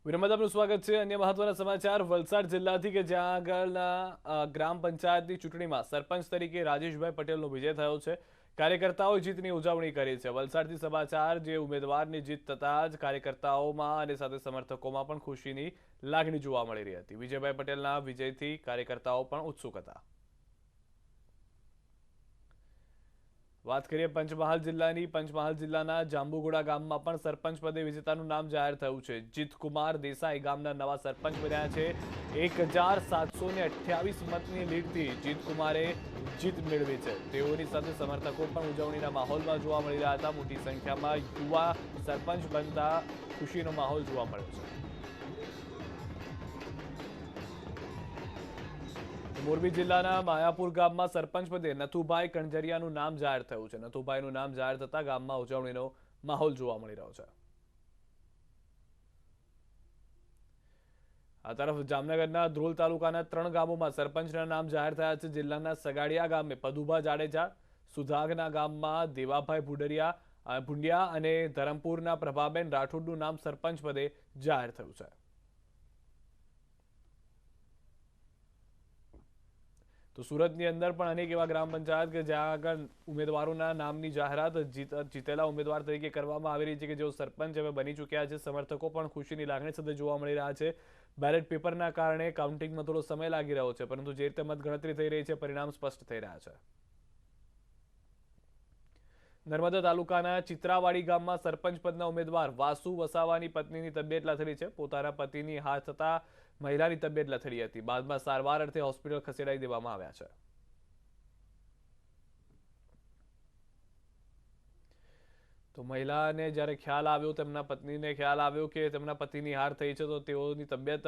વિરમદ આપનું સ્વાગત છે। અન્ય મહત્વના સમાચાર વલસાડ જિલ્લાથી કે જ્યાં આગળના ગ્રામ પંચાયતની ચૂંટણીમાં સરપંચ તરીકે રાજેશભાઈ પટેલનો વિજય થયો છે। કાર્યકર્તાઓએ જીતની ઉજવણી કરી છે। વલસાડથી સમાચાર જે ઉમેદવારની જીત થતાં જ કાર્યકર્તાઓમાં અને સાથે સમર્થકોમાં પણ ખુશીની લાગણી જોવા મળી રહી હતી। વિજયભાઈ પટેલના વિજયથી કાર્યકર્તાઓ પણ ઉત્સુક હતા। વાત કરીએ પંચમહાલ જિલ્લાની। પંચમહાલ જિલ્લાના જાંબુગોડા ગામમાં પણ સરપંચ પદે વિજેતાનું નામ જાહેર થયું છે। જીતકુમાર દેસાઈ ગામના નવા સરપંચ બન્યા છે। 1728 મતની લીડથી જીતકુમારે જીત મેળવી છે। તેઓની સાથે સમર્થકો પણ ઉજવણીના માહોલમાં જોવા મળી રહ્યા હતા। મોટી સંખ્યામાં યુવા સરપંચ બનતા ખુશીનો માહોલ જોવા મળ્યો છે। મોરબી જિલ્લાના માયાપુર ગામમાં સરપંચ પદે નથુભાઈ કણજરિયાનું નામ જાહેર થયું છે। નથુભાઈનું નામ જાહેર થતા ગામમાં ઉજવણીનો માહોલ જોવા મળી રહ્યો છે। આ તરફ જામનગરના ધ્રોલ તાલુકાના 3 ગામોમાં સરપંચના નામ જાહેર થયા છે। જિલ્લાના સગાડિયા ગામે પદુભા જાડેજા, સુધાગના ગામમાં દેવાભાઈ ભુંડિયા અને ધરમપુરના પ્રભાબેન રાઠોડનું નામ સરપંચ પદે જાહેર થયું છે। તો સુરતની અંદર પણ અનેક એવા ગ્રામ પંચાયત કે જ્યાં આગળ ઉમેદવારોના નામની જાહેરાત જીતેલા ઉમેદવાર તરીકે કરવામાં આવી રહી છે કે જેઓ સરપંચ હવે બની ચૂક્યા છે। સમર્થકો પણ ખુશીની લાગણી સાથે જોવા મળી રહ્યા છે। બેલેટ પેપરના કારણે કાઉન્ટિંગમાં થોડો સમય લાગી રહ્યો છે, પરંતુ જે રીતે મતગણતરી થઈ રહી છે પરિણામ સ્પષ્ટ થઈ રહ્યા છે। નર્મદા તાલુકાના ચિત્રાવાડી ગામમાં સરપંચ પદના ઉમેદવાર વાસુ વસાવાની પત્નીની તબિયત લથડી છે। પોતાના પતિની હાથ થતા મહિલાની તબિયત લથડી હતી। બાદમાં સારવાર અર્થે હોસ્પિટલ ખસેડાઈ દેવામાં આવ્યા છે। તો મહિલાને જ્યારે ખ્યાલ આવ્યો, તેમના પત્નીને ખ્યાલ આવ્યો કે તેમના પતિની હાર થઈ છે, તો તેઓની તબિયત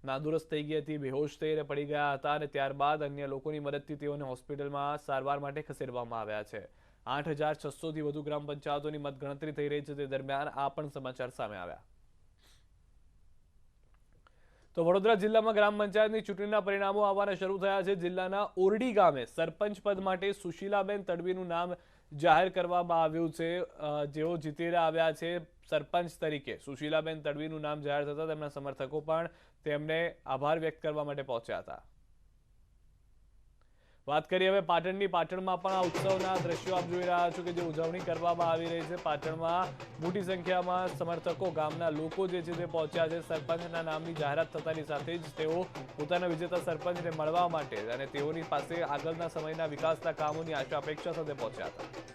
નાદુરસ્ત થઈ ગઈ હતી, બેહોશ થઈને પડી ગયા હતા અને ત્યારબાદ અન્ય લોકોની મદદથી તેઓને હોસ્પિટલમાં સારવાર માટે ખસેડવામાં આવ્યા છે। 8600થી વધુ ગ્રામ પંચાયતોની મતગણતરી થઈ રહી છે, તે દરમિયાન આ પણ સમાચાર સામે આવ્યા। તો વડોદરા જિલ્લામાં ગ્રામ પંચાયતની ચૂંટણીના પરિણામો આવવાના શરૂ થયા છે। જિલ્લાના ઓરડી ગામે સરપંચ પદ માટે સુશીલાબેન તડવીનું નામ જાહેર કરવામાં આવ્યું છે। જેઓ જીતીને આવ્યા છે સરપંચ તરીકે। સુશીલાબેન તડવીનું નામ જાહેર થતા તેમના સમર્થકો પણ તેમને આભાર વ્યક્ત કરવા માટે પહોંચ્યા હતા। વાત કરીએ હવે પાટણની। પાટણમાં પણ આ ઉત્સવના દ્રશ્યો આપ જોઈ રહ્યા છો કે જે ઉજવણી કરવામાં આવી રહી છે। પાટણમાં મોટી સંખ્યામાં સમર્થકો, ગામના લોકો જે છે તે પહોંચ્યા છે। સરપંચના નામની જાહેરાત થતાની સાથે જ તેઓ પોતાના વિજેતા સરપંચને મળવા માટે અને તેઓની પાસે આગળના સમયના વિકાસના કામોની આશા અપેક્ષા સાથે પહોંચ્યા હતા।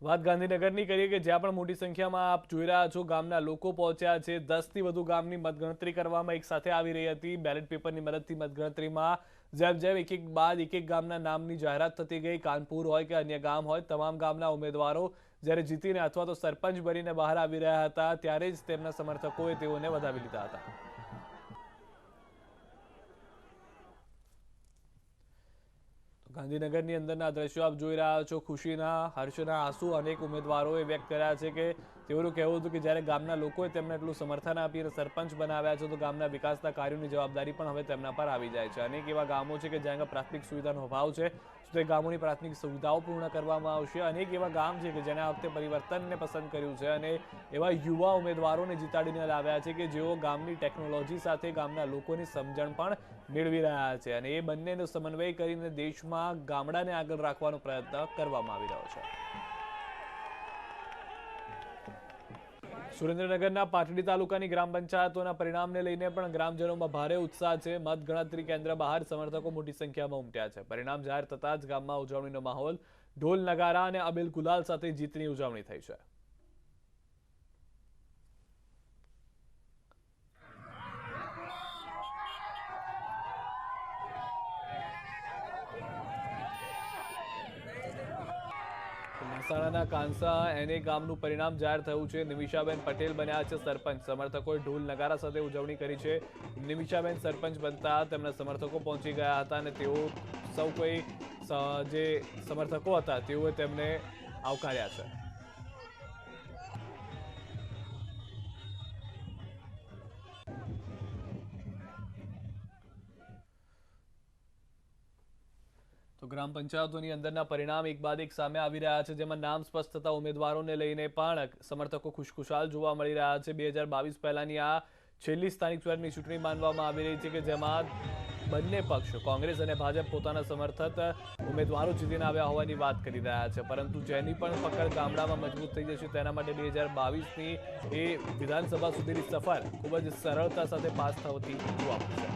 વાત ગાંધીનગરની કરીએ કે જ્યાં પણ મોટી સંખ્યામાં આપ જોઈ રહ્યા છો ગામના લોકો પહોંચ્યા છે। 10થી વધુ ગામની મતગણતરી કરવામાં એક સાથે આવી રહી હતી। બેલેટ પેપરની મદદથી મતગણતરીમાં જેમ જેમ એક બાદ એક ગામના નામની જાહેરાત થતી ગઈ, કાનપુર હોય કે અન્ય ગામ હોય, તમામ ગામના ઉમેદવારો જ્યારે જીતીને અથવા તો સરપંચ બનીને બહાર આવી રહ્યા હતા ત્યારે જ તેમના સમર્થકોએ તેઓને વધાવી લીધા હતા। ગાંધીનગરની અંદરના દ્રશ્યો આપ જોઈ રહ્યા છો। ખુશીના હર્ષના આંસુ અનેક ઉમેદવારોએ વ્યક્ત કર્યા છે કે તેઓનું કહેવું હતું કે જ્યારે ગામના લોકોએ તેમને એટલું સમર્થન આપી અને સરપંચ બનાવ્યા છે તો ગામના વિકાસના કાર્યોની જવાબદારી પણ હવે તેમના પર આવી જાય છે। અનેક એવા ગામો છે કે જ્યાં પ્રાથમિક સુવિધાનો અભાવ છે, તો તે ગામોની પ્રાથમિક સુવિધાઓ પૂર્ણ કરવામાં આવશે। અનેક એવા ગામ છે કે જેને આ વખતે પરિવર્તનને પસંદ કર્યું છે અને એવા યુવા ઉમેદવારોને જીતાડીને લાવ્યા છે કે જેઓ ગામની ટેકનોલોજી સાથે ગામના લોકોની સમજણ પણ મેળવી રહ્યા છે અને એ બંનેનો સમન્વય કરીને દેશમાં ગામડાને આગળ રાખવાનો પ્રયત્ન કરવામાં આવી રહ્યો છે। સુરેન્દ્રનગરના પાટડી તાલુકાની ગ્રામ પંચાયતોના પરિણામને લઈને પણ ગ્રામજનોમાં ભારે ઉત્સાહ છે। મતગણતરી કેન્દ્ર બહાર સમર્થકો મોટી સંખ્યામાં ઉમટ્યા છે। પરિણામ જાહેર થતાં જ ગામમાં ઉજવણીનો માહોલ, ઢોલ નગારા અને અબીલ ગુલાલ સાથે જીતની ઉજવણી થઈ છે। મહેસાણાના કાંસા એને ગામનું પરિણામ જાહેર થયું છે। નિમિષાબેન પટેલ બન્યા છે સરપંચ। સમર્થકોએ ઢોલ નગારા સાથે ઉજવણી કરી છે। નિમિષાબેન સરપંચ બનતા તેમના સમર્થકો પહોંચી ગયા હતા અને તેઓ સૌ કોઈ જે સમર્થકો હતા તેઓએ તેમને આવકાર્યા છે। ગ્રામ પંચાયતોની અંદરના પરિણામ એક બાદ એક સામે આવી રહ્યા છે, જેમાં નામ સ્પષ્ટ થતા ઉમેદવારોને લઈને પણ સમર્થકો ખુશખુશાલ જોવા મળી રહ્યા છે. 2022 પહેલાની આ છેલ્લી સ્થાનિક સ્વરાજની ચૂંટણી માનવામાં આવી રહી છે કે જેમાં બંને પક્ષ કોંગ્રેસ અને ભાજપ પોતાના સમર્થક ઉમેદવારો જીતીને આવ્યા હોવાની વાત કરી રહ્યા છે, પરંતુ જેની પણ પકડ ગામડામાં મજબૂત થઈ જશે તેના માટે 2022ની એ વિધાનસભા સુધીની સફર ખૂબ જ સરળતા સાથે પાસ થતી જોવા મળશે.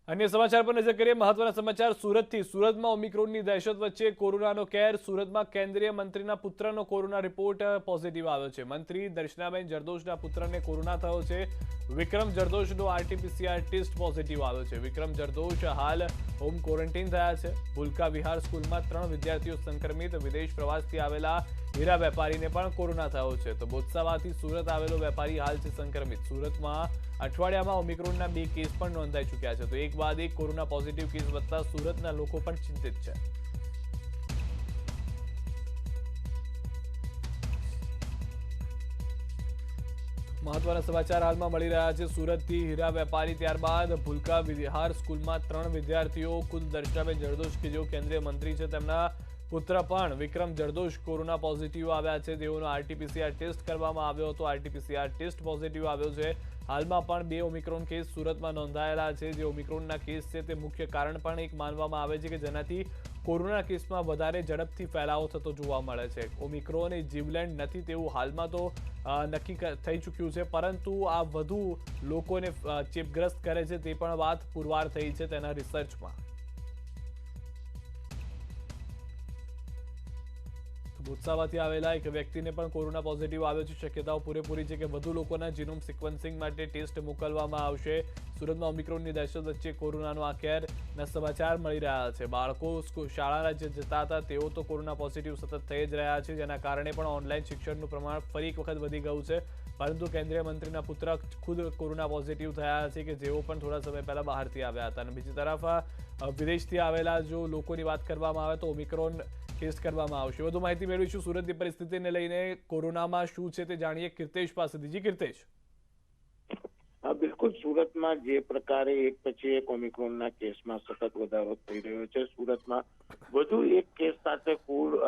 અન્ય સમાચાર પર નજર કરીએ. મહત્વના સમાચાર સુરતથી. સુરતમાં ઓમિક્રોનની દહેશત વચ્ચે કોરોનાનો કેર. સુરતમાં કેન્દ્રીય મંત્રીના પુત્રનો કોરોના રિપોર્ટ પોઝિટિવ આવ્યો છે. મંત્રી દર્શનાબેન જરદોશના પુત્રને કોરોના થયો છે. વિક્રમ જરદોશનો RT-PCR ટેસ્ટ પોઝિટિવ આવ્યો છે. વિક્રમ જરદોશ હાલ હોમ ક્વોરન્ટાઇન થયા છે. ભૂલકા વિહાર સ્કૂલમાં 3 વિદ્યાર્થીઓ સંક્રમિત. વિદેશ પ્રવાસથી આવેલા હીરા વેપારીને પણ કોરોના થયો છે. તો બોત્સવાથી સુરત આવેલો વેપારી હાલ છે સંક્રમિત. સુરતમાં અઠવાડિયામાં ઓમિક્રોનના 2 કેસ પણ નોંધાઈ ચૂક્યા છે. તો એક બાદ એક કોરોના પોઝિટિવ કેસ વધતા સુરતના લોકો પણ ચિંતિત છે. મહત્વના સમાચાર હાલમાં મળી રહ્યા છે સુરતથી. હીરા વેપારી ત્યારબાદ ભૂલકા વિહાર સ્કૂલમાં 3 વિદ્યાર્થીઓ. ખુદ દર્શનાબેન જરદોશ કે જેઓ કેન્દ્રીય મંત્રી છે તેમના પુત્ર પણ વિક્રમ જરદોશ કોરોના પોઝિટિવ આવ્યા છે. તેઓનો RT-PCR ટેસ્ટ કરવામાં આવ્યો હતો. RT-PCR ટેસ્ટ પોઝિટિવ આવ્યો છે. હાલમાં પણ 2 ઓમિક્રોન કેસ સુરતમાં નોંધાયેલા છે. જે ઓમિક્રોનના કેસ છે તે મુખ્ય કારણ પણ એક માનવામાં આવે છે કે જેનાથી કોરોના કેસમાં વધારે ઝડપથી ફેલાવો થતો જોવા મળે છે. ઓમિક્રોન એ જીવલેણ નથી તેવું હાલમાં તો નક્કી થઈ ચૂક્યું છે, પરંતુ આ વધુ લોકોને ચેપગ્રસ્ત કરે છે તે પણ વાત પુરવાર થઈ છે તેના રિસર્ચમાં. બોત્સવાથી આવેલા એક વ્યક્તિને પણ કોરોના પોઝિટિવ આવ્યો છે. શક્યતાઓ પૂરેપૂરી છે કે વધુ લોકોના જીનોમ સિક્વન્સિંગ માટે ટેસ્ટ મોકલવામાં આવશે. સુરતમાં ઓમિક્રોનની દહેશત વચ્ચે કોરોનાનો આ કેરના સમાચાર મળી રહ્યા છે. બાળકો શાળાના જે જતા હતા તેઓ તો કોરોના પોઝિટિવ સતત થઈ જ રહ્યા છે, જેના કારણે પણ ઓનલાઈન શિક્ષણનું પ્રમાણ ફરી એક વખત વધી ગયું છે. પરંતુ કેન્દ્રીય મંત્રીના પુત્ર ખુદ કોરોના પોઝિટિવ થયા છે કે જેઓ પણ થોડા સમય પહેલા બહારથી આવ્યા હતા. અને બીજી તરફ વિદેશથી આવેલા જો લોકોની વાત કરવામાં આવે તો ઓમિક્રોન ટેસ્ટ કરવામાં આવશે. વધુ માહિતી મેળવીશું સુરતની પરિસ્થિતિને લઈને. કોરોનામાં શું છે તે જાણીએ કીર્તેશ પાસેથી. જી કીર્તેશ. બિલકુલ, સુરતમાં જે પ્રકારે એક પછી એક ઓમિક્રોનના કેસમાં સતત વધારો થઈ રહ્યો છે, સુરતમાં વધુ એક કેસ સાથે કુલ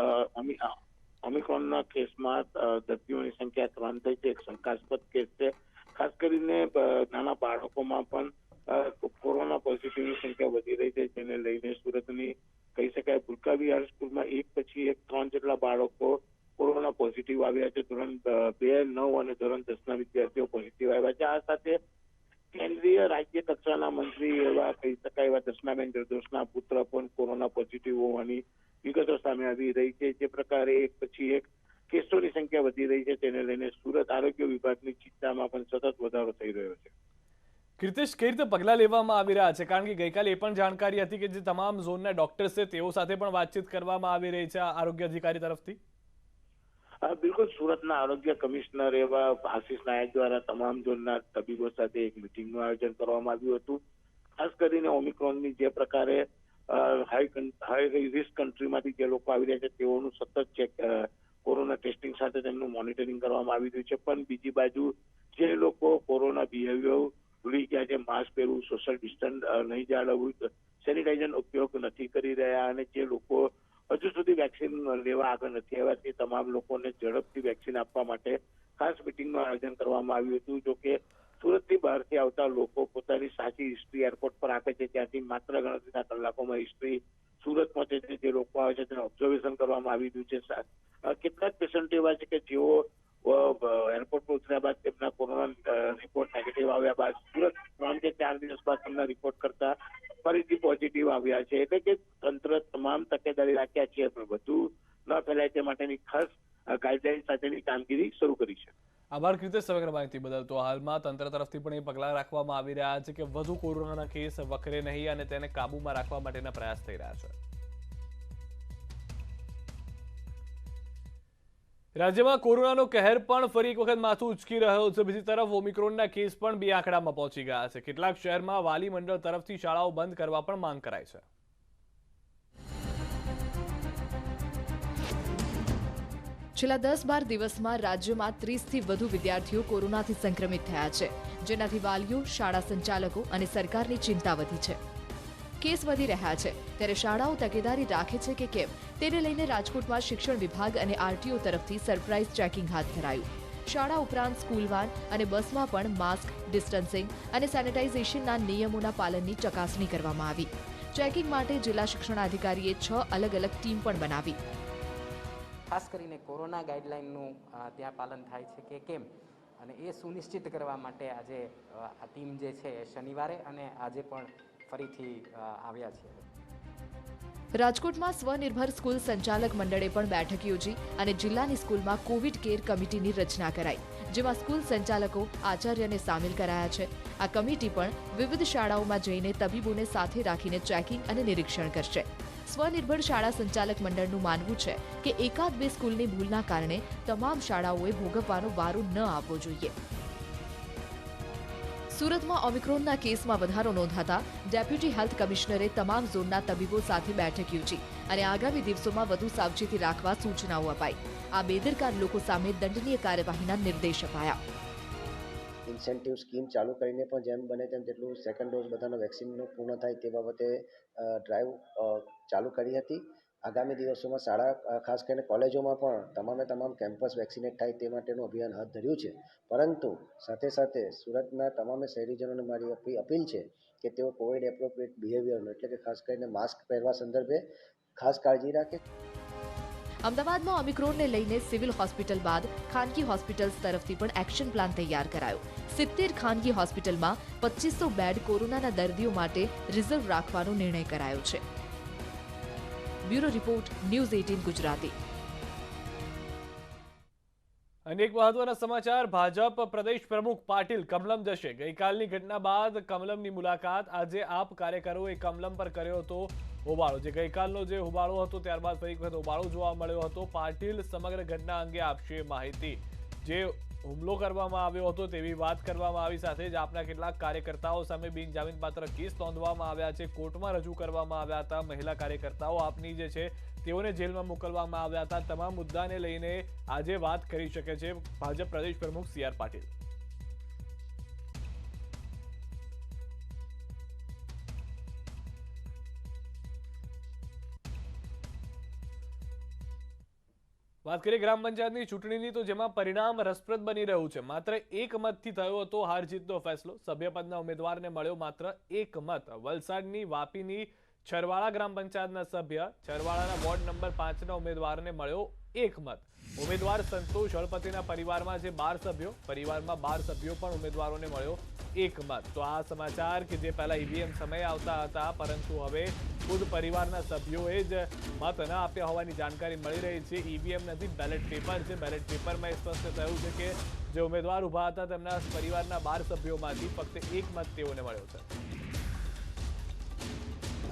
ઓમિક્રોનના કેસમાં દર્દીઓની સંખ્યા 3 થઈ છે. એક શંકાસ્પદ કેસ છે. ખાસ કરીને નાના બાળકોમાં પણ કોરોના પોઝિટિવની સંખ્યા વધી રહી છે, જેને લઈને સુરતની કહી શકાય ભૂલકા વિહાર સ્કૂલમાં એક પછી એક 3 જેટલા બાળકો કોરોના પોઝિટિવ આવ્યા છે. ધોરણ 2, 9 અને ધોરણ 10ના વિદ્યાર્થીઓ પોઝિટિવ આવ્યા છે. આ સાથે કેન્દ્રીય રાજ્ય કક્ષાના મંત્રી એવા કહી શકાય એવા દર્શનાબેન જરદોશના પુત્ર પણ કોરોના પોઝિટિવ હોવાની વિગતો સામે આવી રહી છે. જે પ્રકારે એક પછી એક કેસોની સંખ્યા વધી રહી છે તેને લઈને સુરત આરોગ્ય વિભાગની ચિંતામાં પણ સતત વધારો થઈ રહ્યો છે. કીર્તેશ, કઈ રીતે પગલાં લેવામાં આવી રહ્યા છે? કારણ કે ગઈકાલે એ પણ જાણકારી હતી કે જે તમામ ઝોનના ડોક્ટર્સ છે તેઓ સાથે પણ વાતચીત કરવામાં આવી રહી છે આરોગ્ય અધિકારી તરફથી. બિલકુલ, સુરતના આરોગ્ય કમિશનર એવા આશિષ નાયક દ્વારા તમામ ઝોનના તબીબો સાથે એક મિટિંગનું આયોજન કરવામાં આવ્યું હતું. ખાસ કરીને ઓમિક્રોનની જે પ્રકારે હાઈ રિસ્ક કન્ટ્રીમાંથી જે લોકો આવી રહ્યા છે તેઓનું સતત ચેક કોરોના ટેસ્ટિંગ સાથે તેમનું મોનિટરિંગ કરવામાં આવી રહ્યું છે. પણ બીજી બાજુ જે લોકો કોરોના બિહેવિયર ભૂલી ગયા છે, માસ્ક પહેરવું, સોશિયલ ડિસ્ટન્સ નહીં જાળવવું, સેનિટાઈઝર ઉપયોગ નથી કરી રહ્યા અને જે લોકો હજુ સુધી વેક્સિન લેવા આગળ નથી આવ્યા તે તમામ લોકોને ઝડપથી વેક્સિન આપવા માટે ખાસ મિટિંગનું આયોજન કરવામાં આવ્યું હતું. જોકે સુરતથી બહારથી આવતા લોકો પોતાની સાચી હિસ્ટ્રી એરપોર્ટ પર આપે છે, ત્યાંથી માત્ર ગણતરીના કલાકોમાં હિસ્ટ્રી સુરત પહોંચે છે. જે લોકો આવે છે તેને ઓબ્ઝર્વેશન કરવામાં આવી રહ્યું છે. કેટલાક પેશન્ટ એવા છે કે જેઓ એરપોર્ટ પર ઉતર્યા બાદ તેમના કોરોના રિપોર્ટ નેગેટિવ આવ્યા બાદ સુરત 3 કે 4 દિવસ બાદ તેમના રિપોર્ટ કરતા ફરીથી પોઝિટિવ આવ્યા છે. એટલે કે તંત્ર તમામ તકેદારી રાખ્યા છે, પણ વધુ ન ફેલાય તે માટેની ખાસ ગાઈડલાઈન સાથેની કામગીરી શરૂ કરી છે. આભાર કીર્તેશ સમગ્ર માહિતી બદલ. તો હાલમાં તંત્ર તરફથી પણ એ પગલાં રાખવામાં આવી રહ્યા છે કે વધુ કોરોનાના કેસ વકરે નહીં અને તેને કાબૂમાં રાખવા માટેના પ્રયાસ થઈ રહ્યા છે. રાજ્યમાં કોરોનાનો કહેર પણ ફરી એક વખત માથું ઉચકી રહ્યો છે. બીજી તરફ ઓમિક્રોનના કેસ પણ 2 આંકડામાં પહોંચી ગયા છે. કેટલાક શહેરમાં વાલી મંડળ તરફથી શાળાઓ બંધ કરવા પણ માંગ કરાઈ છે. છેલ્લા 10-12 દિવસમાં રાજ્યમાં 30થી વધુ વિદ્યાર્થીઓ કોરોનાથી સંક્રમિત થયા છે, જેનાથી વાલીઓ, શાળા સંચાલકો અને સરકારની ચિંતા વધી છે. કેસ વધી રહ્યા છે ત્યારે શાળાઓ તકેદારી રાખે છે કે કેમ તેને લઈને રાજકોટમાં શિક્ષણ વિભાગ અને આરટીઓ તરફથી સરપ્રાઇઝ ચેકિંગ હાથ ધરાયું. શાળા ઉપરાંત સ્કૂલ વાન અને બસમાં પણ માસ્ક, ડિસ્ટન્સિંગ અને સેનિટાઇઝેશનના નિયમોના પાલનની ચકાસણી કરવામાં આવી. ચેકિંગ માટે જિલ્લા શિક્ષણાધિકારીએ 6 અલગ અલગ ટીમ પણ બનાવી. ખાસ કરીને કોરોના ગાઈડલાઇનનું ત્યાં પાલન થાય છે કે કેમ અને એ સુનિશ્ચિત કરવા માટે આજે આ ટીમ જે છે શનિવારે અને આજે પણ ફરીથી આવ્યા છે. રાજકોટમાં સ્વનિર્ભર સ્કૂલ સંચાલક મંડળે પણ બેઠક યોજી અને જિલ્લાની સ્કૂલમાં કોવિડ કેર કમિટીની રચના કરાઈ, જેમાં સ્કૂલ સંચાલકો, આચાર્યને સામેલ કરાયા છે. આ કમિટી પણ વિવિધ શાળાઓમાં જઈને તબીબોને સાથે રાખીને ચેકિંગ અને નિરીક્ષણ કરશે. સ્વનિર્ભર શાળા સંચાલક મંડળનું માનવું છે કે 1-2 સ્કૂલની ભૂલના કારણે તમામ શાળાઓએ ભોગવવાનો વારો ન આવવો જોઈએ. સુરતમાં ઓમિક્રોનના કેસમાં વધારો નોંધાતા ડેપ્યુટી હેલ્થ કમિશનરે તમામ ઝોનના તબીબો સાથે બેઠક યોજી અને આગામી દિવસોમાં વધુ સાવચેતી રાખવા સૂચનાઓ અપાઈ. આ બેદરકાર લોકો સામે દંડનીય કાર્યવાહીના નિર્દેશ અપાયા. ઇન્સેન્ટિવ સ્કીમ ચાલુ કરીને પણ જેમ બને તેમ તેટલું સેકન્ડ ડોઝ બધાનો વેક્સિનનો પૂર્ણ થાય તે બાબતે ડ્રાઈવ ચાલુ કરી હતી. આગામી દિવસોમાં શાળા, ખાસ કરીને કોલેજોમાં પણ તમામ કેમ્પસ વેક્સિનેટ થાય તે માટેનું અભિયાન હાથ ધર્યું છે. પરંતુ સાથે સાથે સુરતના તમામે શહેરીજનોને મારી અપીલ છે કે તેઓ કોવિડ એપ્રોપ્રિએટ બિહેવિયરનો એટલે કે ખાસ કરીને માસ્ક પહેરવા સંદર્ભે ખાસ કાળજી રાખે. અમદાવાદમાં ઓમિક્રોનને લઈને સિવિલ હોસ્પિટલ બાદ ખાનગી હોસ્પિટલ્સ તરફથી પણ એક્શન પ્લાન તૈયાર કરાયો. 70 ખાનગી હોસ્પિટલમાં 2500 બેડ કોરોનાના દર્દીઓ માટે રિઝર્વ રાખવાનો નિર્ણય કરાયો છે. Bureau report, news 18 Gujarati. અનેક મહત્વના સમાચાર. ભાજપ પ્રદેશ પ્રમુખ પાટીલ કમલમ જશે. ગઈકાલની ઘટના બાદ કમલમની મુલાકાત. આજે આપ કાર્યકરોએ કમલમ પર કર્યો હતો હોબાળો. જે ગઈકાલનો જે હોબાળો હતો ત્યારબાદ ફરી વખત હોબાળો જોવા મળ્યો હતો. પાટીલ સમગ્ર ઘટના અંગે આપશે માહિતી. જે હુમલો કરવામાં આવ્યો હતો તેવી વાત કરવામાં આવી. સાથે જ આપના કેટલાક કાર્યકર્તાઓ સામે બિનજામીનપાત્ર કેસ નોંધવામાં આવ્યા છે, કોર્ટમાં રજૂ કરવામાં આવ્યા હતા. મહિલા કાર્યકર્તાઓ આપની જે છે તેઓને જેલમાં મોકલવામાં આવ્યા હતા. તમામ મુદ્દાને લઈને આજે વાત કરી શકે છે ભાજપ પ્રદેશ પ્રમુખ સી.આર. પાટીલ. વાત કરીએ ગ્રામ પંચાયતની ચૂંટણીની, તો જેમાં પરિણામ રસપ્રદ બની રહ્યું છે. માત્ર 1 મતથી થયો હતો હાર જીતનો ફેસલો. સભ્યપદના ઉમેદવારને મળ્યો માત્ર 1 મત. વલસાડની વાપીની છરવાડા ગ્રામ પંચાયતના સભ્ય, છરવાડાના વોર્ડ નંબર 5ના ઉમેદવારને મળ્યો 1 મત. ઉમેદવાર સંતોષ હળપતિના પરિવારમાં જે 12 સભ્યો, પરિવારમાં 12 સભ્યો પણ ઉમેદવારોને મળ્યો 1 મત. તો આ સમાચાર કે જે પહેલા ઈવીએમ સમયે આવતા હતા, પરંતુ હવે ખુદ પરિવારના સભ્યોએ જ મત ન આપ્યા હોવાની જાણકારી મળી રહી છે. ઈવીએમ નથી, બેલેટ પેપર છે. બેલેટ પેપરમાં એ સ્પષ્ટ થયું છે કે જે ઉમેદવાર ઉભા હતા તેમના પરિવારના 12 સભ્યોમાંથી ફક્ત 1 મત તેઓને મળ્યો છે.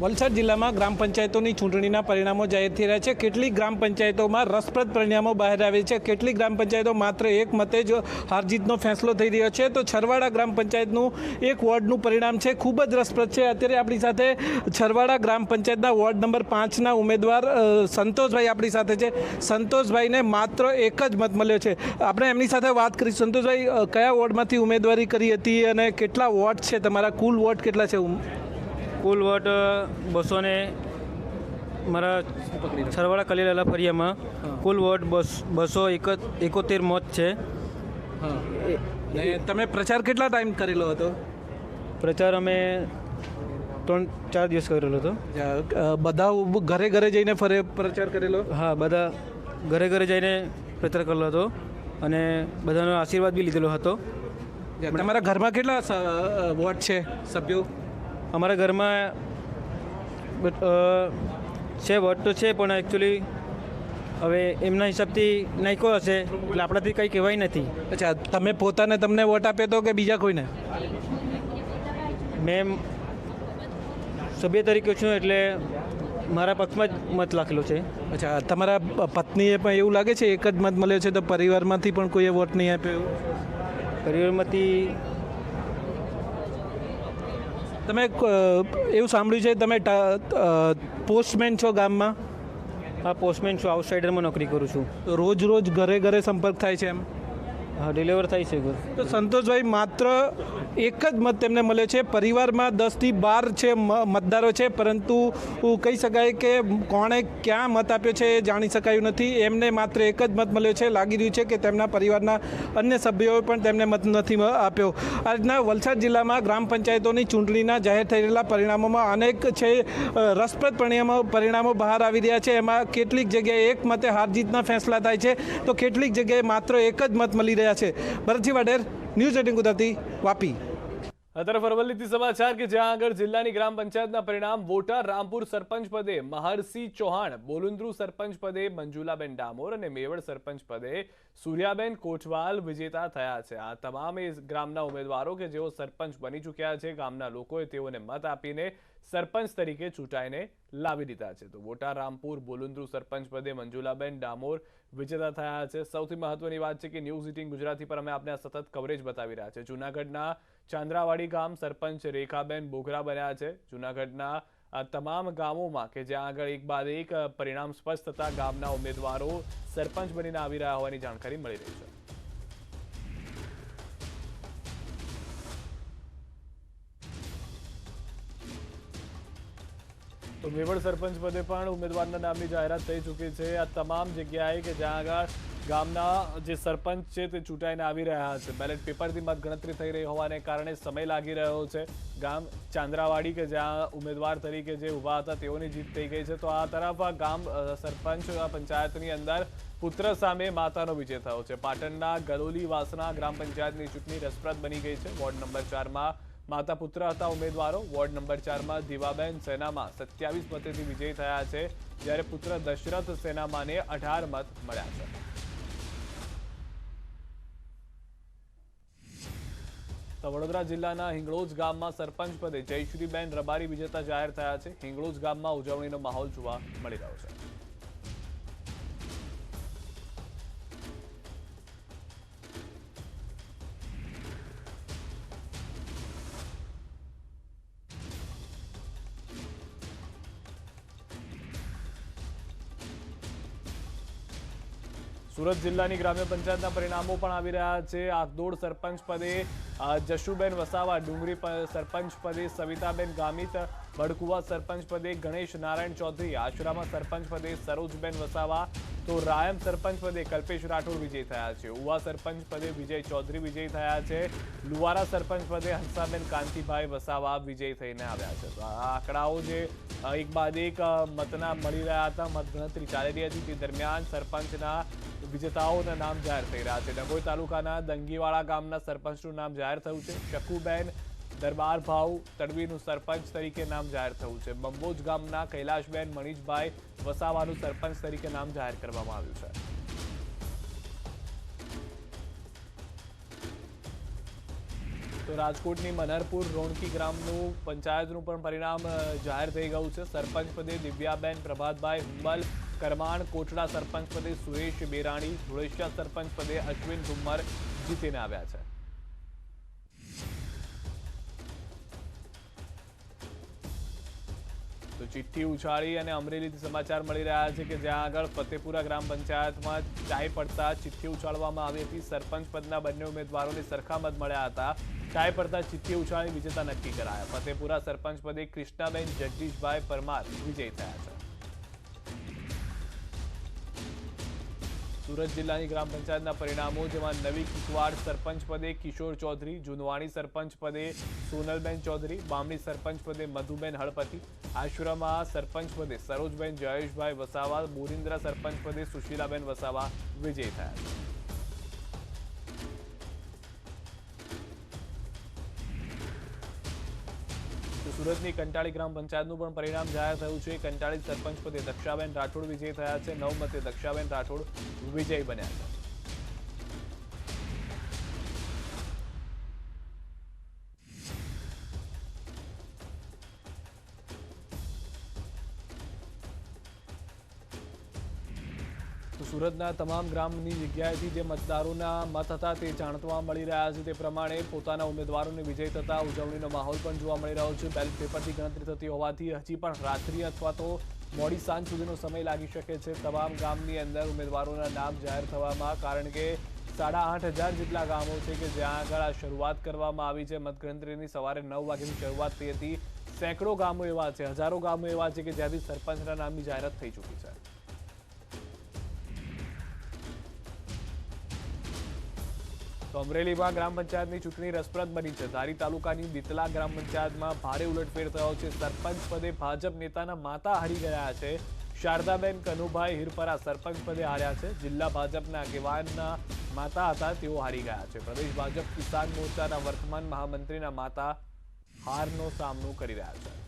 વલસાડ જિલ્લામાં ગ્રામ પંચાયતોની ચૂંટણીના પરિણામો જાહેર થઈ રહ્યા છે. કેટલીક ગ્રામ પંચાયતોમાં રસપ્રદ પરિણામો બહાર આવે છે. કેટલીક ગ્રામ પંચાયતો માત્ર 1 મતે જ હાર જીતનો ફેસલો થઈ રહ્યો છે. તો છરવાડા ગ્રામ પંચાયતનું 1 વોર્ડનું પરિણામ છે, ખૂબ જ રસપ્રદ છે. અત્યારે આપણી સાથે છરવાડા ગ્રામ પંચાયતના વોર્ડ નંબર 5ના ઉમેદવાર સંતોષભાઈ આપણી સાથે છે. સંતોષભાઈને માત્ર 1 જ મત મળ્યો છે. આપણે એમની સાથે વાત કરી. સંતોષભાઈ, કયા વોર્ડમાંથી ઉમેદવારી કરી હતી અને કેટલા વોટ છે તમારા? કુલ વોટ કેટલા છે? કુલ વોટ 200 ને મારા છરવાડા કલીલાલા ફરિયામાં કુલ વોટ 271 મત છે. તમે પ્રચાર કેટલા ટાઈમ કરેલો હતો? પ્રચાર અમે 3-4 દિવસ કરેલો હતો. બધા ઘરે ઘરે જઈને પ્રચાર કરેલો? હા, બધા ઘરે ઘરે જઈને પ્રચાર કરેલો હતો અને બધાનો આશીર્વાદ બી લીધેલો હતો. તમારા ઘરમાં કેટલા વોટ છે, સભ્યો? અમારા ઘરમાં છે વોટ તો છે, પણ એકચ્યુઅલી હવે એમના હિસાબથી નાખ્યો હશે એટલે આપણાથી કંઈ કહેવાય નથી. અચ્છા, તમે પોતાને તમને વોટ આપ્યો હતો કે બીજા કોઈને? મેં સભ્ય તરીકે છું એટલે મારા પક્ષમાં જ મત લખેલો છે. અચ્છા, તમારા પત્નીએ પણ એવું લાગે છે 1 જ મત મળ્યો છે, તો પરિવારમાંથી પણ કોઈએ વોટ નહીં આપ્યો? પરિવારમાંથી તમે એવું સાંભળ્યું છે તમે પોસ્ટમેન છો ગામમાં? હા, પોસ્ટમેન છું, આઉટસાઇડરમાં નોકરી કરું છું. રોજ રોજ ઘરે ઘરે સંપર્ક થાય છે એમ? હા, ડિલિવર થાય છે ઘર. તો સંતોષભાઈ, માત્ર એક જ મત તેમને મળ્યો છે. પરિવારમાં 10 થી 12 છે મતદારો છે, પરંતુ કહી શકાય કે કોણે ક્યાં મત આપ્યો છે એ જાણી શકાયું નથી. એમને માત્ર એક જ મત મળ્યો છે. લાગી રહ્યું છે કે તેમના પરિવારના અન્ય સભ્યોએ પણ તેમને મત નથી આપ્યો. આજના વલસાડ જિલ્લામાં ગ્રામ પંચાયતોની ચૂંટણીના જાહેર થઈ રહેલા પરિણામોમાં અનેક છે રસપ્રદ પરિણામો બહાર આવી રહ્યા છે. એમાં કેટલીક જગ્યાએ એક મતે હાર જીતના ફેંસલા થાય છે, તો કેટલીક જગ્યાએ માત્ર એક જ મત મળી રહ્યા છે. ભરતજી વાડેર, ન્યૂઝ 18 ગુજરાતી, વાપી. તરફ અરવલ્લીથી સમાચાર કે જ્યાં આગળ જિલ્લાની ગ્રામ પંચાયતના પરિણામ વોટા રામપુર સરપંચ પદે મહરસિંહ ચૌહાણ, બોલુન્દ્રુ સરપંચ પદે મંજુલાબેન ડામોર અને મેવડ સરપંચ પદે સૂર્યાબેન કોટવાલ વિજેતા થયા છે. આ તમામ ગ્રામના ઉમેદવારો કે જેઓ સરપંચ બની ચૂક્યા છે, ગામના લોકોએ તેઓને મત આપીને સરપંચ તરીકે ચૂંટાઈને લાવી દીધા છે. તો વોટા રામપુર બોલુન્દ્રુ સરપંચ પદે મંજુલાબેન ડામોર વિજેતા થયા છે. સૌથી મહત્વની વાત છે કે ન્યૂઝ 18 ગુજરાતી પર અમે આપને આ સતત કવરેજ બતાવી રહ્યા છે. જૂનાગઢના ચાંદ્રાવાડી ગામ સરપંચ રેખાબેન બોગરા બન્યા છે. જૂનાગઢના આ તમામ ગામોમાં કે જ્યાં આગળ એક બાદ એક પરિણામ સ્પષ્ટ થતા ગામના ઉમેદવારો સરપંચ બનીને આવી રહ્યા હોવાની જાણકારી મળી રહી છે. તો મેવડ સરપંચ પદે પણ ઉમેદવારના નામની જાહેરાત થઈ ચૂકી છે. આ તમામ જગ્યાએ કે જ્યાં આગળ ગામના જે સરપંચ છે તે ચૂંટાઈને આવી રહ્યા છે. બેલેટ પેપરથી મત ગણતરી થઈ રહી હોવાને કારણે સમય લાગી રહ્યો છે. ગામ ચાંદ્રાવાડી કે જ્યાં ઉમેદવાર તરીકે જે ઊભા હતા તેઓની જીત થઈ ગઈ છે. તો આ તરફ આ ગામ સરપંચ પંચાયતની અંદર પુત્ર સામે માતાનો વિજય થયો છે. પાટણના ગલોલી વાસણા ગ્રામ પંચાયતની ચૂંટણી રસપ્રદ બની ગઈ છે. વોર્ડ નંબર 4માં માતા પુત્ર હતા ઉમેદવારો. વોર્ડ નંબર 4માં દીવાબેન સેનામાં 27 મતેથી વિજયી થયા છે, જ્યારે પુત્ર દશરથ સેનામાને 18 મત મળ્યા છે. તો વડોદરા જિલ્લાના હિંગળોજ ગામમાં સરપંચ પદે જયશ્રીબેન રબારી વિજેતા જાહેર થયા છે. હિંગળોજ ગામમાં ઉજવણીનો માહોલ જોવા મળી રહ્યો છે. સુરત જિલ્લાની ગ્રામ્ય પંચાયતના પરિણામો પણ આવી રહ્યા છે. આખદોડ સરપંચ પદે જશુબેન વસાવા, ડુંગરી સરપંચ પદે સવિતાબેન ગામિત, બડકુવા સરપંચ પદે ગણેશ નારાયણ ચૌધરી, આશરામાં સરપંચ પદે સરોજબેન વસાવા, તો રાયમ સરપંચ પદે કલ્પેશ રાઠોડ વિજય થયા છે. ઉવા સરપંચ પદે વિજય ચૌધરી વિજય થયા છે. લુવારા સરપંચ પદે હંસાબેન કાંતિભાઈ વસાવા વિજય થઈને આવ્યા છે. તો આ આંકડાઓ જે એક બાદ એક મતના મળી રહ્યા હતા, મતગણતરી ચાલી રહી હતી, તે દરમિયાન સરપંચના વિજેતાઓના નામ જાહેર થઈ રહ્યા છે. ડભોઈ તાલુકાના દંગીવાડા ગામના સરપંચનું નામ જાહેર થયું છે. શકુબેન દરબાર ભાવ તડવીનું સરપંચ તરીકે નામ જાહેર થયું છે. બંબોજ ગામના કૈલાશબેન મણીષભાઈ વસાવાનું સરપંચ તરીકે નામ જાહેર કરવામાં આવ્યું છે. તો રાજકોટની મનહરપુર રોણકી ગ્રામનું પંચાયતનું પણ પરિણામ જાહેર થઈ ગયું છે. સરપંચ પદે દિવ્યાબેન પ્રભાતભાઈ હુંબલ કરમાણ, કોટડા સરપંચ પદે સુરેશ બેરાણી, ધોળેશિયા સરપંચ પદે અશ્વિન ઠુમ્મર જીતીને આવ્યા છે. તો ચિઠ્ઠી ઉછાળી અને અમરેલીથી સમાચાર મળી રહ્યા છે કે જ્યાં આગળ ફતેપુરા ગ્રામ પંચાયતમાં ચાય પડતા ચિઠ્ઠી ઉછાળવામાં આવી હતી. સરપંચ પદના બંને ઉમેદવારોને સરખા મત મળ્યા હતા. ચાય પડતા ચિઠ્ઠી ઉછાળી વિજેતા નક્કી કરાયા. ફતેપુરા સરપંચ પદે કૃષ્ણાબેન જગદીશભાઈ પરમાર વિજયી થયા છે. સુરત જિલ્લાની ગ્રામ પંચાયતના પરિણામો, જેમાં નવી કુકવાડ સરપંચ પદે કિશોર ચૌધરી, જુનવાણી સરપંચ પદે સોનલબેન ચૌધરી, બામણી સરપંચ પદે મધુબેન હળપતિ, આશ્રમમાં સરપંચ પદે સરોજબેન જયેશભાઈ વસાવા, બોરિન્દ્રા સરપંચ પદે સુશીલાબેન વસાવા વિજયી થયા છે. સુરતની કંટાળી ગ્રામ પંચાયતનું પણ પરિણામ જાહેર થયું છે. કંટાળી સરપંચ પદે દક્ષાબેન રાઠોડ વિજય થયા છે. 9 મતે દક્ષાબેન રાઠોડ વિજયી બન્યા છે. સુરતના તમામ ગ્રામની જગ્યાએથી જે મતદારોના મત હતા તે જાણવા મળી રહ્યા છે. તે પ્રમાણે પોતાના ઉમેદવારોને વિજય થતા ઉજવણીનો માહોલ પણ જોવા મળી રહ્યો છે. બેલેટ પેપરથી ગણતરી થતી હોવાથી હજી પણ રાત્રિ અથવા તો મોડી સાંજ સુધીનો સમય લાગી શકે છે તમામ ગામની અંદર ઉમેદવારોના નામ જાહેર થવામાં, કારણ કે 8,500 જેટલા ગામો છે કે જ્યાં આગળ આ શરૂઆત કરવામાં આવી છે મતગણતરીની. સવારે 9 વાગ્યાની શરૂઆત થઈ હતી. સેંકડો ગામો એવા છે, હજારો ગામો એવા છે કે જ્યાંથી સરપંચના નામની જાહેરાત થઈ ચૂકી છે. તો અમરેલીમાં ગ્રામ પંચાયતની ચૂંટણી રસપ્રદ બની છે. ધારી તાલુકાની દિતલા ગ્રામ પંચાયતમાં ભારે ઉલટફેર થયો છે. સરપંચ પદે ભાજપ નેતાના માતા હારી ગયા છે. શારદાબેન કનુભાઈ હિરપરા સરપંચ પદે હાર્યા છે. જિલ્લા ભાજપના આગેવાનના માતા હતા, તેઓ હારી ગયા છે. પ્રદેશ ભાજપ કિસાન મોરચાના વર્તમાન મહામંત્રીના માતા હારનો સામનો કરી રહ્યા છે.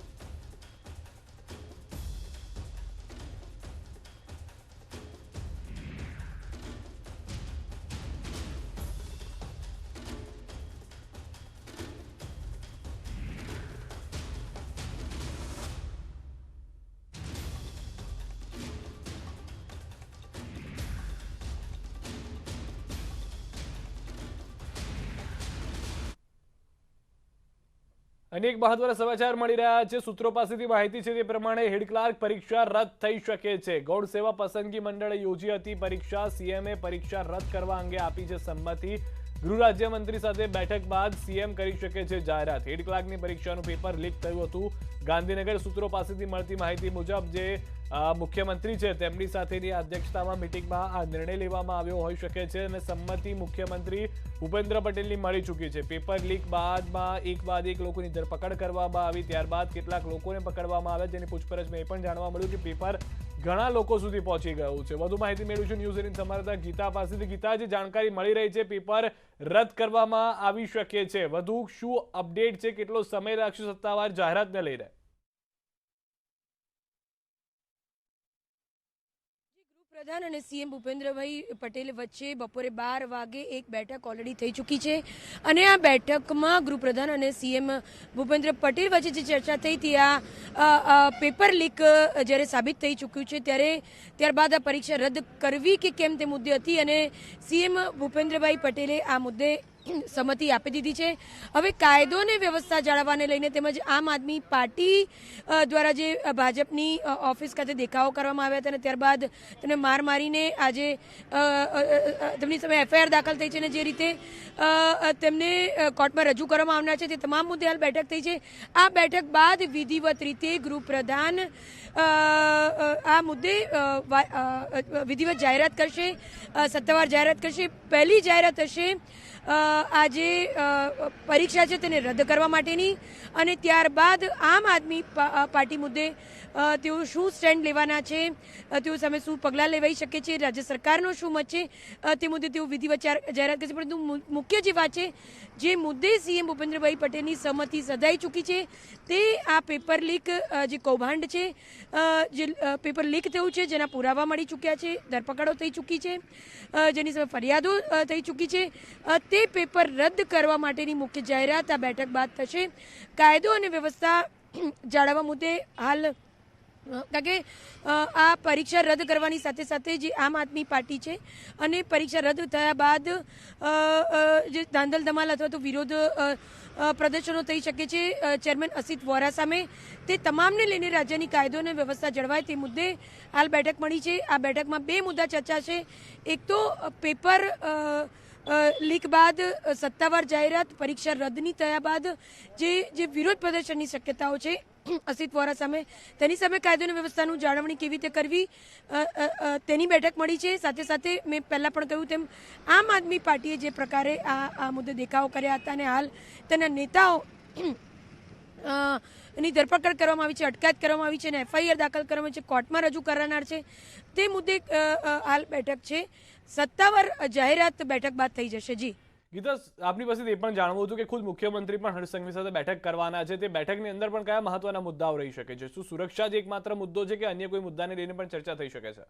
અનેક મહત્વના સમાચાર મળી રહ્યા છે. સૂત્રો પાસેથી માહિતી છે તે પ્રમાણે હેડ ક્લાર્ક પરીક્ષા રદ થઈ શકે છે. ગૌણ સેવા પસંદગી મંડળે યોજી હતી પરીક્ષા. સીએમએ પરીક્ષા રદ કરવા અંગે આપી છે સંમતિ. ગૃહ રાજ્યમંત્રી સાથે બેઠક બાદ સીએમ કરી શકે છે જાહેરાત. હેડ ક્લાર્કની પરીક્ષાનું પેપર લીક થયું હતું. ગાંધીનગર સૂત્રો પાસેથી મળતી માહિતી મુજબ જે મુખ્યમંત્રી છે તેમની સાથેની અધ્યક્ષતામાં મિટિંગમાં આ નિર્ણય લેવામાં આવ્યો હોઈ શકે છે અને સંમતિ મુખ્યમંત્રી ભૂપેન્દ્ર પટેલની મળી ચૂકી છે. પેપર લીક બાદમાં એક બાદ એક લોકોની ધરપકડ કરવામાં આવી. ત્યારબાદ કેટલાક લોકોને પકડવામાં આવ્યા, જેની પૂછપરછમાં એ પણ જાણવા મળ્યું કે પેપર ઘણા લોકો સુધી પહોંચી ગયું છે. વધુ માહિતી મેળવીશું ન્યૂઝ 18 સંવાદદાતા ગીતા પાસેથી. ગીતા, જે જાણકારી મળી રહી છે પેપર રદ કરવામાં આવી શકે છે, વધુ શું અપડેટ છે? કેટલો સમય લાગશે સત્તાવાર જાહેરાતને લઈને? પ્રધાન અને સીએમ ભૂપેન્દ્રભાઈ પટેલ વચ્ચે બપોરે 12 વાગે એક બેઠક ઓલરેડી થઈ ચૂકી છે અને આ બેઠકમાં ગૃહપ્રધાન અને સીએમ ભૂપેન્દ્ર પટેલ વચ્ચે જે ચર્ચા થઈ હતી આ પેપર લીક જ્યારે સાબિત થઈ ચૂક્યું છે ત્યારબાદ આ પરીક્ષા રદ કરવી કે કેમ તે મુદ્દે હતી અને સીએમ ભૂપેન્દ્રભાઈ પટેલે આ મુદ્દે સંમતિ આપી દીધી છે. હવે કાયદો અને વ્યવસ્થા જાળવવાને લઈને તેમજ આમ આદમી પાર્ટી દ્વારા જે ભાજપની ઓફિસ ખાતે દેખાવો કરવામાં આવ્યા હતા અને ત્યારબાદ તેને માર મારીને આજે તેમની સામે એફઆઈઆર દાખલ થઈ છે અને જે રીતે તેમને કોર્ટમાં રજૂ કરવામાં આવનાર છે તે તમામ મુદ્દે હાલ બેઠક થઈ છે. આ બેઠક બાદ વિધિવત રીતે ગૃહપ્રધાન આ મુદ્દે વિધિવત જાહેરાત કરશે, સત્તાવાર જાહેરાત કરશે. પહેલી જાહેરાત હશે આજે પરીક્ષા છે તેને રદ કરવા માટેની અને ત્યારબાદ આમ આદમી પાર્ટી મુદ્દે તેઓ શું સ્ટેન્ડ લેવાના છે, તેઓ સામે શું પગલાં લેવાઈ શકે છે, રાજ્ય સરકારનો શું મત છે તે મુદ્દે તેઓ વિધિવત જાહેરાત કરશે. પરંતુ મુખ્ય જે વાત છે, જે મુદ્દે સીએમ ભૂપેન્દ્રભાઈ પટેલની સહમતિ સધાઈ ચૂકી છે તે આ પેપર લીક જે કૌભાંડ છે, જે પેપર લીક થયું છે, જેના પુરાવા મળી ચૂક્યા છે, ધરપકડો થઈ ચૂકી છે, જેની સામે ફરિયાદો થઈ ચૂકી છે, તે પેપર રદ કરવા માટેની મુખ્ય જાહેરાત આ બેઠક બાદ થશે. કાયદો અને વ્યવસ્થા જાળવવા મુદ્દે હાલ કારણ કે આ પરીક્ષા રદ કરવાની સાથે સાથે જે આમ આદમી પાર્ટી છે અને પરીક્ષા રદ થયા બાદ જે ધાંધલ ધમાલ અથવા તો વિરોધ પ્રદર્શનો થઈ શકે છે ચેરમેન અસિત વોરા સામે, તે તમામને લઈને રાજ્યની કાયદો અને વ્યવસ્થા જળવાય તે મુદ્દે હાલ બેઠક મળી છે. આ બેઠકમાં બે મુદ્દા ચર્ચાશે. એક તો પેપર લીક બાદ સત્તાવાર જાહેરાત, પરીક્ષા રદની થયા બાદ જે વિરોધ પ્રદર્શનની શક્યતાઓ છે અસિત વોરા સામે, તેની સામે કાયદો અને વ્યવસ્થાનું જાળવણી કેવી રીતે કરવી તેની બેઠક મળી છે. સાથે સાથે મેં પહેલાં પણ કહ્યું તેમ આમ આદમી પાર્ટીએ જે પ્રકારે આ મુદ્દે દેખાવો કર્યા હતા અને હાલ તેના નેતાઓ ની ધરપકડ કરવામાં આવી છે, અટકાયત કરવામાં આવી છે અને એફઆઈઆર દાખલ કરવામાં આવી છે, કોર્ટમાં રજૂ કરનાર છે, તે મુદ્દે હાલ બેઠક છે. સત્તાવાર જાહેરાત બેઠક બાદ થઈ જશે. જી ગીતા, આપની પાસેથી એ પણ જાણવું હતું કે ખુદ મુખ્યમંત્રી પણ હર્ષ સંઘવી સાથે બેઠક કરવાના છે. તે બેઠકની અંદર પણ કયા મહત્વના મુદ્દાઓ રહી શકે છે? શું સુરક્ષા જ એકમાત્ર મુદ્દો છે કે અન્ય કોઈ મુદ્દાને લઈને પણ ચર્ચા થઈ શકે છે?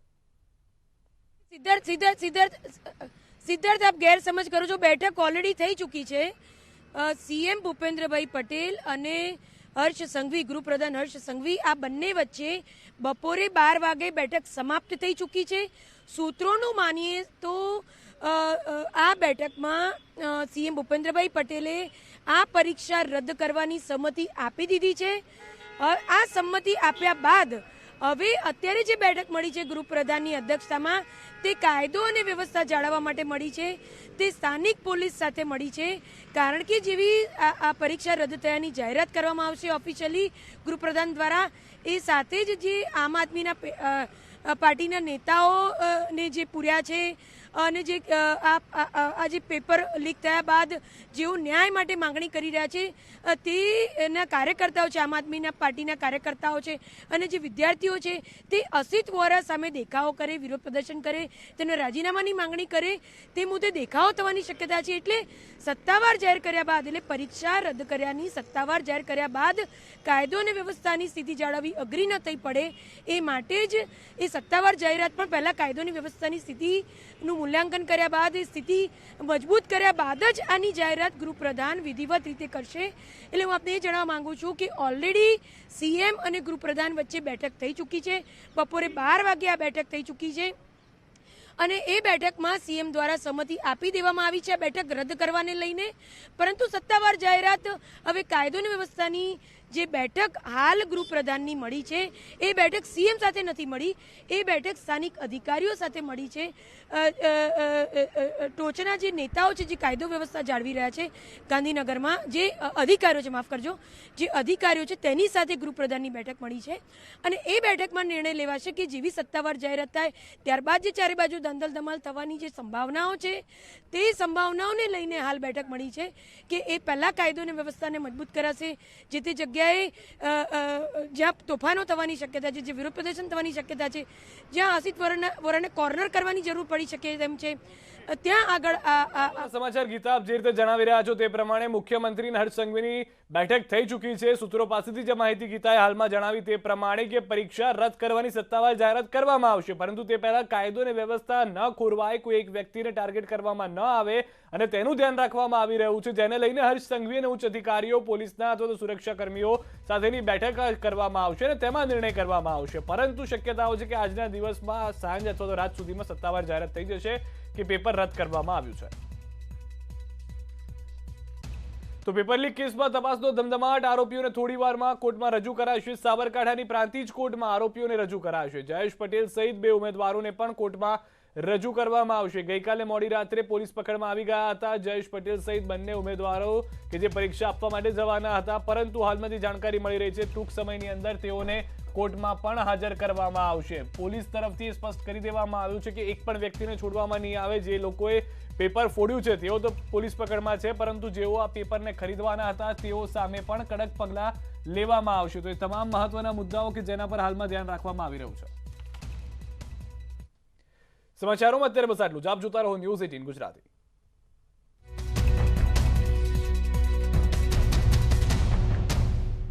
સિદ્ધાર્થ, આપ ગેરસમજ કરો છો. બેઠક ઓલરેડી થઈ ચૂકી છે. સીએમ ભૂપેન્દ્રભાઈ પટેલ અને હર્ષ સંઘવી, ગૃહપ્રધાન હર્ષ સંઘવી, આ બંને વચ્ચે બપોરે 12 વાગે બેઠક સમાપ્ત થઈ ચૂકી છે. સૂત્રોનું માનીએ તો આ બેઠકમાં સીએમ ભૂપેન્દ્રભાઈ પટેલે આ પરીક્ષા રદ કરવાની સંમતિ આપી દીધી છે. આ સંમતિ આપ્યા બાદ હવે અત્યારે જે બેઠક મળી છે ગૃહપ્રધાનની અધ્યક્ષતામાં તે કાયદો અને વ્યવસ્થા જાળવવા માટે મળી છે, તે સ્થાનિક પોલીસ સાથે મળી છે, કારણ કે જેવી આ પરીક્ષા રદ થયાની જાહેરાત કરવામાં આવશે ઓફિશિયલી ગૃહપ્રધાન દ્વારા, એ સાથે જ જે આમ આદમીના પાર્ટીના નેતાઓને જે પૂર્યા છે અને જે આ જે પેપર લીક થયા બાદ જેઓ ન્યાય માટે માંગણી કરી રહ્યા છે તેના કાર્યકર્તાઓ છે, આમ આદમીના પાર્ટીના કાર્યકર્તાઓ છે અને જે વિદ્યાર્થીઓ છે તે અસિત વોરા સામે દેખાવો કરે, વિરોધ પ્રદર્શન કરે, તેના રાજીનામાની માંગણી કરે, તે મુદ્દે દેખાવો થવાની શક્યતા છે. એટલે સત્તાવાર જાહેર કર્યા બાદ, એટલે પરીક્ષા રદ કર્યાની સત્તાવાર જાહેર કર્યા બાદ કાયદો અને વ્યવસ્થાની સ્થિતિ જાળવવી અઘરી ન થઈ પડે એ માટે જ એ સત્તાવાર જાહેરાત પણ પહેલાં કાયદો અને વ્યવસ્થાની સ્થિતિનું મૂલ્યાંકન કર્યા બાદ, એ સ્થિતિ મજબૂત કર્યા બાદ જ આની જાહેરાત ગૃહપ્રધાન વિધિવત રીતે કરશે. એટલે હું આપને એ જણાવવા માંગુ છું કે ઓલરેડી સીએમ અને ગૃહપ્રધાન વચ્ચે બેઠક થઈ ચૂકી છે. બપોરે 12 વાગે આ બેઠક થઈ ચૂકી છે અને એ બેઠકમાં સીએમ દ્વારા સંમતિ આપી દેવામાં આવી છે આ બેઠક રદ કરવાને લઈને. પરંતુ સત્તાવાર જાહેરાત હવે કાયદો અને વ્યવસ્થાની જે બેઠક હાલ ગૃહપ્રધાનની મળી છે એ બેઠક સીએમ સાથે નથી મળી, એ બેઠક સ્થાનિક અધિકારીઓ સાથે મળી છે. ટોચના જે નેતાઓ છે, જે કાયદો વ્યવસ્થા જાળવી રહ્યા છે ગાંધીનગરમાં, જે અધિકારીઓ છે, માફ કરજો, જે અધિકારીઓ છે તેની સાથે ગૃહપ્રધાનની બેઠક મળી છે અને એ બેઠકમાં નિર્ણય લેવાશે કે જેવી સત્તાવાર જાહેરાત થાય ત્યારબાદ જે ચારે બાજુ દંગલ ધમાલ થવાની જે સંભાવનાઓ છે તે સંભાવનાઓને લઈને હાલ બેઠક મળી છે કે એ પહેલાં કાયદો અને વ્યવસ્થાને મજબૂત કરાશે, જે તે જગ્યાએ જ્યાં તોફાનો થવાની શક્યતા છે, જે વિરોધ પ્રદર્શન થવાની શક્યતા છે, જ્યાં અસિત વોરાને કોર્નર કરવાની જરૂર પડી શકે તેમ છે, ત્યાં આગળ આ સમાચાર ગીતા આપ જે રીતે જણાવી રહ્યા છો તે પ્રમાણે મુખ્યમંત્રી હર્ષ સંઘવીની બેઠક થઈ ચૂકી છે. સૂત્રો પાસેથી જે માહિતી ગીતાએ હાલમાં જણાવી તે પ્રમાણે કે પરીક્ષા રદ કરવાની સત્તાવાર જાહેરાત કરવામાં આવશે, પરંતુ તે પહેલા કાયદો અને વ્યવસ્થા ન ખોરવાય, કોઈ એક વ્યક્તિને ટાર્ગેટ કરવામાં ન આવે અને તેનું ધ્યાન રાખવામાં આવી રહ્યું છે, જેને લઈને હર્ષ સંઘવી અને ઉચ્ચ અધિકારીઓ, પોલીસના અથવા તો સુરક્ષા કર્મીઓ સાથેની બેઠક કરવામાં આવશે અને તેમાં નિર્ણય કરવામાં આવશે. પરંતુ શક્યતાઓ છે કે આજના દિવસમાં સાંજ અથવા તો રાત સુધીમાં સત્તાવાર જાહેરાત થઈ જશે કે પેપર રદ કરવામાં આવ્યું છે. તો પેપર લીક કેસમાં તપાસનો ધમધમાટ, આરોપીઓને થોડી વારમાં કોર્ટમાં રજૂ કરાશે. સાબરકાંઠાની પ્રાંતિજ કોર્ટમાં આરોપીઓને રજૂ કરાશે. જયેશ પટેલ સહિત 2 ઉમેદવારોને પણ કોર્ટમાં રજૂ કરવામાં આવશે. ગઈકાલે મોડી રાત્રે પોલીસ પકડમાં આવી ગયા હતા જયેશ પટેલ સહિત બંને ઉમેદવારો કે જે પરીક્ષા આપવા માટે જવાના હતા, પરંતુ હાલમાં જે જાણકારી મળી રહી છે ટૂંક સમયની અંદર તેઓને કોર્ટમાં પણ હાજર કરવામાં આવશે. પોલીસ તરફથી સ્પષ્ટ કરી દેવામાં આવ્યું છે કે એક પણ વ્યક્તિને છોડવામાં નહીં આવે. જે લોકોએ પેપર ફોડ્યું છે તેઓ તો પોલીસ પકડમાં છે, પરંતુ જેઓ આ પેપરને ખરીદવાના હતા તેઓ સામે પણ કડક પગલાં લેવામાં આવશે. તો એ તમામ મહત્વના મુદ્દાઓ કે જેના પર હાલમાં ધ્યાન રાખવામાં આવી રહ્યું છે. સમાચારોમાં અત્યારે બસ આટલું જ. આપ જોતા રહો ન્યૂઝ 18 ગુજરાતી.